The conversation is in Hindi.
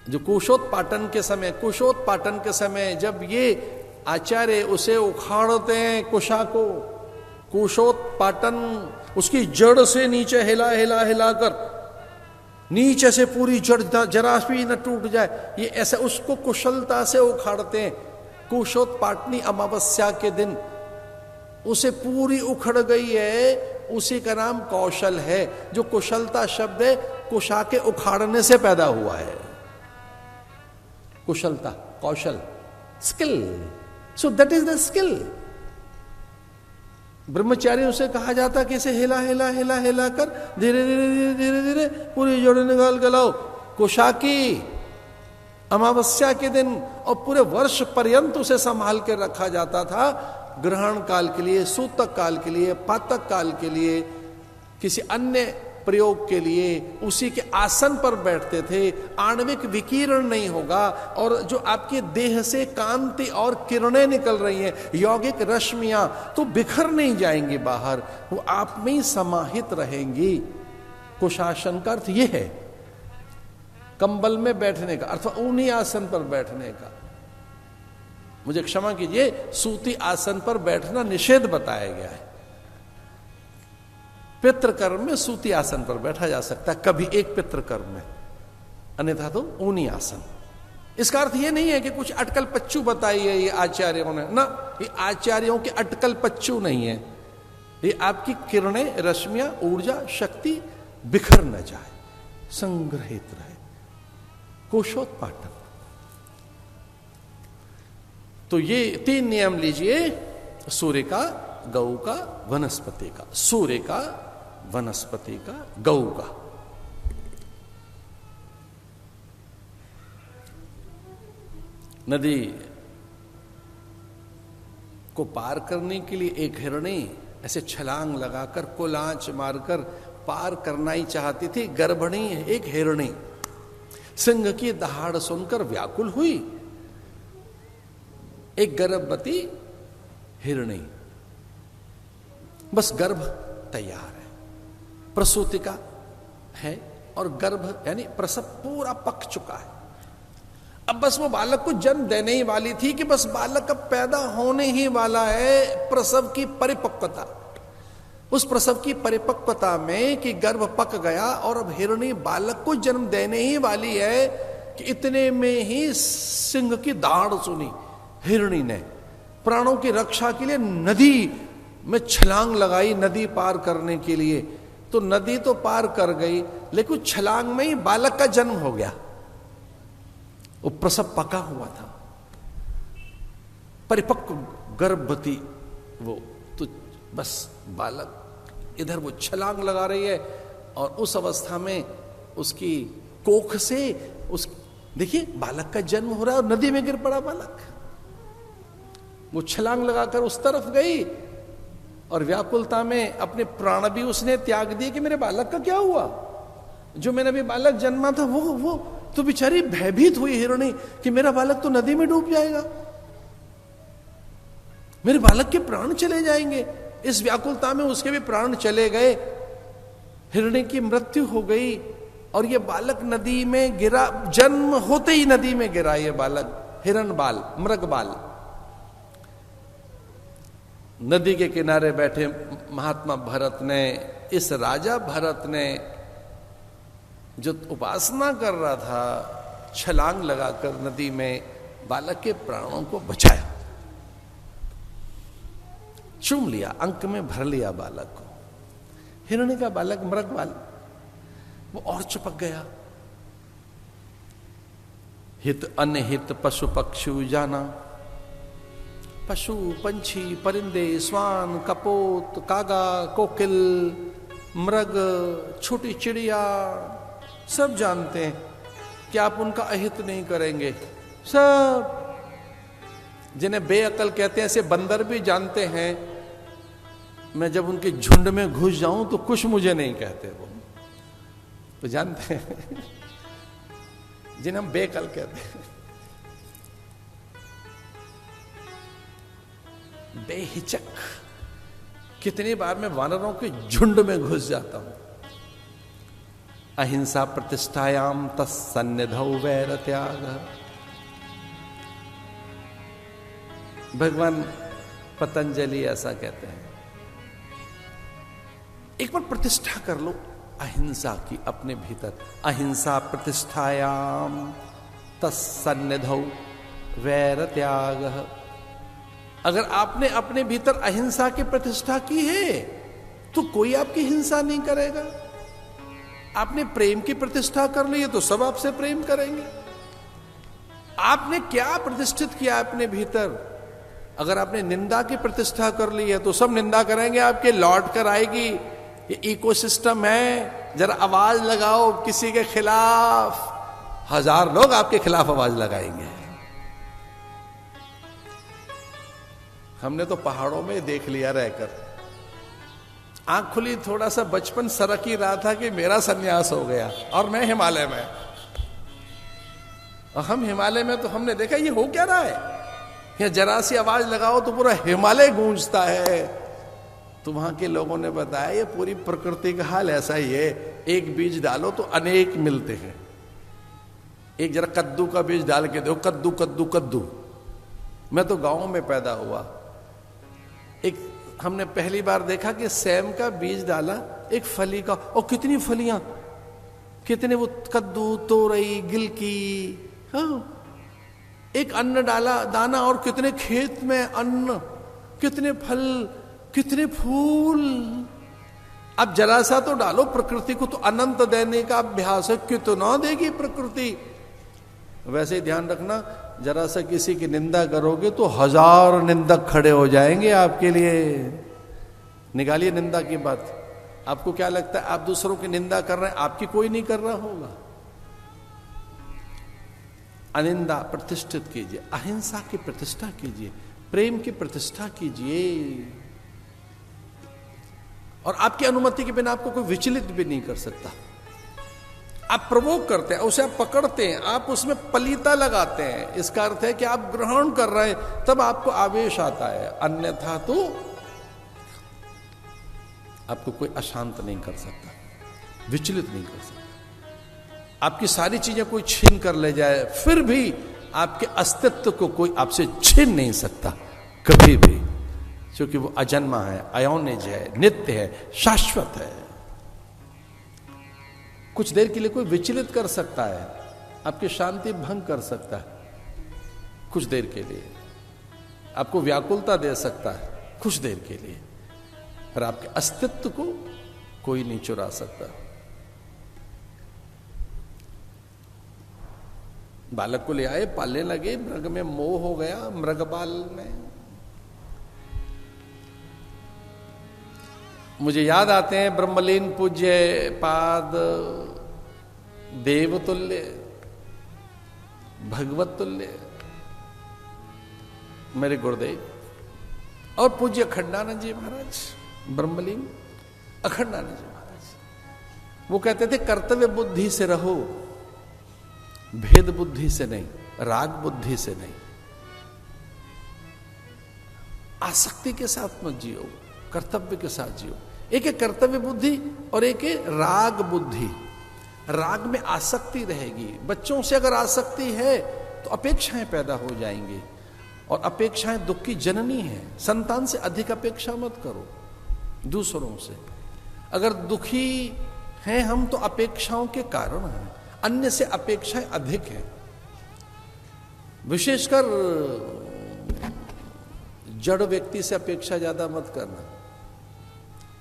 जो कुशोत्पाटन के समय जब ये आचार्य उसे उखाड़ते हैं, कुशा को, कुशोत्पाटन उसकी जड़ से नीचे हिला हिला हिलाकर, नीचे से पूरी जड़ जरा भी न टूट जाए, ये ऐसा उसको कुशलता से उखाड़ते हैं। कुशोत्पाटनी अमावस्या के दिन उसे पूरी उखड़ गई है, उसी का नाम कौशल है। जो कुशलता शब्द है कुशा के उखाड़ने से पैदा हुआ है। कुशलता, कौशल, skill, so that is the skill. ब्रह्मचारियों से कहा जाता कि इसे हिला हिला हिला हिला कर धीरे धीरे धीरे धीरे धीरे पूरी जड़ निकाल के लाओ। कुशा की अमावस्या के दिन और पूरे वर्ष पर्यंत उसे संभाल के रखा जाता था, ग्रहण काल के लिए, सूतक काल के लिए, पातक काल के लिए, किसी अन्य प्रयोग के लिए उसी के आसन पर बैठते थे। आणविक विकिरण नहीं होगा और जो आपके देह से कांति और किरणें निकल रही हैं, यौगिक रश्मियां, तो बिखर नहीं जाएंगी बाहर, वो आप में ही समाहित रहेंगी। कुशासन का अर्थ यह है कंबल में बैठने का, अथवा ऊनी आसन पर बैठने का। मुझे क्षमा कीजिए, सूती आसन पर बैठना निषेध बताया गया है। पितृकर्म में सूती आसन पर बैठा जा सकता है कभी एक पितृकर्म में, अन्यथा तो ऊनी आसन। इसका अर्थ यह नहीं है कि कुछ अटकल पच्चू बताई है ये आचार्यों ने, ना, ये आचार्यों के अटकल पच्चू नहीं है। ये आपकी किरणें, रश्मियां, ऊर्जा, शक्ति बिखर न जाए, संग्रहित रहे। कोशोत्पाटन। तो ये 3 नियम लीजिए, सूर्य का, गौ का, वनस्पति का। सूर्य का, वनस्पति का, गौ का। नदी को पार करने के लिए एक हिरणी ऐसे छलांग लगाकर, कुलांच मारकर पार करना ही चाहती थी। गर्भिणी एक हिरणी सिंह की दहाड़ सुनकर व्याकुल हुई। एक गर्भवती हिरणी, बस गर्भ तैयार है, प्रसूति का है और गर्भ यानी प्रसव पूरा पक चुका है। अब बस वो बालक को जन्म देने ही वाली थी कि बस बालक अब पैदा होने ही वाला है। प्रसव की परिपक्वता, उस प्रसव की परिपक्वता में कि गर्भ पक गया और अब हिरणी बालक को जन्म देने ही वाली है कि इतने में ही सिंह की दाढ़ सुनी। हिरणी ने प्राणों की रक्षा के लिए नदी में छलांग लगाई, नदी पार करने के लिए। तो नदी तो पार कर गई, लेकिन छलांग में ही बालक का जन्म हो गया। वो प्रसव पका हुआ था, परिपक्व गर्भवती वो, तो बस बालक इधर वो छलांग लगा रही है और उस अवस्था में उसकी कोख से उस, देखिए बालक का जन्म हो रहा है और नदी में गिर पड़ा बालक। वो छलांग लगाकर उस तरफ गई और व्याकुलता में अपने प्राण भी उसने त्याग दिए कि मेरे बालक का क्या हुआ। जो मैंने अभी बालक जन्मा था वो तो बेचारी भयभीत हुई हिरणी कि मेरा बालक तो नदी में डूब जाएगा, मेरे बालक के प्राण चले जाएंगे। इस व्याकुलता में उसके भी प्राण चले गए, हिरणी की मृत्यु हो गई और ये बालक नदी में गिरा। जन्म होते ही नदी में गिरा ये बालक, हिरण बाल, मृग बाल। नदी के किनारे बैठे महात्मा भरत ने, इस राजा भरत ने जो उपासना कर रहा था, छलांग लगाकर नदी में बालक के प्राणों को बचाया, चूम लिया, अंक में भर लिया बालक को। हिरणी का बालक मृग बाल वो और चिपक गया। हित अनहित पशु पक्षी जाना, पशु पंछी परिंदे स्वान कपोत कागा कोकिल मृग छोटी चिड़िया सब जानते हैं कि आप उनका अहित नहीं करेंगे। सब जिन्हें बेअकल कहते हैं ऐसे बंदर भी जानते हैं, मैं जब उनके झुंड में घुस जाऊं तो कुछ मुझे नहीं कहते, वो तो जानते हैं जिन्हें हम बेअकल कहते हैं। बेहिचक कितनी बार मैं वानरों के झुंड में घुस जाता हूं, अहिंसा प्रतिष्ठायाम तत्सन्निधौ वैर त्याग। भगवान पतंजलि ऐसा कहते हैं। एक बार प्रतिष्ठा कर लो अहिंसा की अपने भीतर। अहिंसा प्रतिष्ठायाम तत्सन्निधौ वैर त्याग। अगर आपने अपने भीतर अहिंसा की प्रतिष्ठा की है तो कोई आपकी हिंसा नहीं करेगा। आपने प्रेम की प्रतिष्ठा कर ली है तो सब आपसे प्रेम करेंगे। आपने क्या प्रतिष्ठित किया अपने भीतर? अगर आपने निंदा की प्रतिष्ठा कर ली है तो सब निंदा करेंगे, आपके लौट कर आएगी। ये इकोसिस्टम है, जरा आवाज लगाओ किसी के खिलाफ, 1000 लोग आपके खिलाफ आवाज लगाएंगे। हमने तो पहाड़ों में देख लिया रहकर, आंख खुली, थोड़ा सा बचपन सरक ही रहा था कि मेरा सन्यास हो गया और मैं हिमालय में। और हम हिमालय में तो हमने देखा ये हो क्या रहा है। या जरा सी आवाज लगाओ तो पूरा हिमालय गूंजता है। तो वहां के लोगों ने बताया ये पूरी प्रकृति का हाल ऐसा ही है। एक बीज डालो तो अनेक मिलते हैं। एक जरा कद्दू का बीज डाल के दो, कद्दू कद्दू कद्दू। मैं तो गांव में पैदा हुआ। एक हमने पहली बार देखा कि सेम का बीज डाला, एक फली का, और कितनी फलियां, कितने वो कद्दू, तोरई, गिलकी। हाँ, एक अन्न डाला दाना और कितने खेत में अन्न, कितने फल, कितने फूल। अब जरा सा तो डालो, प्रकृति को तो अनंत देने का अभ्यास है, कितना देगी प्रकृति। वैसे ही ध्यान रखना, जरा सा किसी की निंदा करोगे तो 1000 निंदक खड़े हो जाएंगे आपके लिए। निकालिए निंदा की बात। आपको क्या लगता है आप दूसरों की निंदा कर रहे हैं, आपकी कोई नहीं कर रहा होगा। अनिंदा प्रतिष्ठित कीजिए, अहिंसा की प्रतिष्ठा कीजिए, प्रेम की प्रतिष्ठा कीजिए। और आपकी अनुमति के बिना आपको कोई विचलित भी नहीं कर सकता। आप प्रवोक करते हैं, उसे आप पकड़ते हैं, आप उसमें पलीता लगाते हैं, इसका अर्थ है कि आप ग्रहण कर रहे हैं, तब आपको आवेश आता है। अन्यथा तो आपको कोई अशांत नहीं कर सकता, विचलित नहीं कर सकता। आपकी सारी चीजें कोई छीन कर ले जाए, फिर भी आपके अस्तित्व को कोई आपसे छीन नहीं सकता कभी भी, क्योंकि वो अजन्मा है, अयोनिज है, नित्य है, शाश्वत है। कुछ देर के लिए कोई विचलित कर सकता है, आपकी शांति भंग कर सकता है कुछ देर के लिए, आपको व्याकुलता दे सकता है कुछ देर के लिए, पर आपके अस्तित्व को कोई नहीं चुरा सकता। बालक को ले आए, पालने लगे, मृग में मोह हो गया, मृगपाल में। मुझे याद आते हैं ब्रह्मलीन पूज्य पाद, देवतुल्य, भगवत तुल्य मेरे गुरुदेव और पूज्य अखंडानंद जी महाराज, ब्रह्मलीन अखंडानंद जी महाराज। वो कहते थे कर्तव्य बुद्धि से रहो, भेद बुद्धि से नहीं, राग बुद्धि से नहीं। आसक्ति के साथ मत जियो, कर्तव्य के साथ जियो। एक है कर्तव्य बुद्धि और एक है राग बुद्धि। राग में आसक्ति रहेगी। बच्चों से अगर आसक्ति है तो अपेक्षाएं पैदा हो जाएंगी, और अपेक्षाएं दुख की जननी है। संतान से अधिक अपेक्षा मत करो दूसरों से। अगर दुखी हैं हम तो अपेक्षाओं के कारण हैं, अन्य से अपेक्षाएं अधिक है। विशेषकर जड़ व्यक्ति से अपेक्षा ज्यादा मत करना।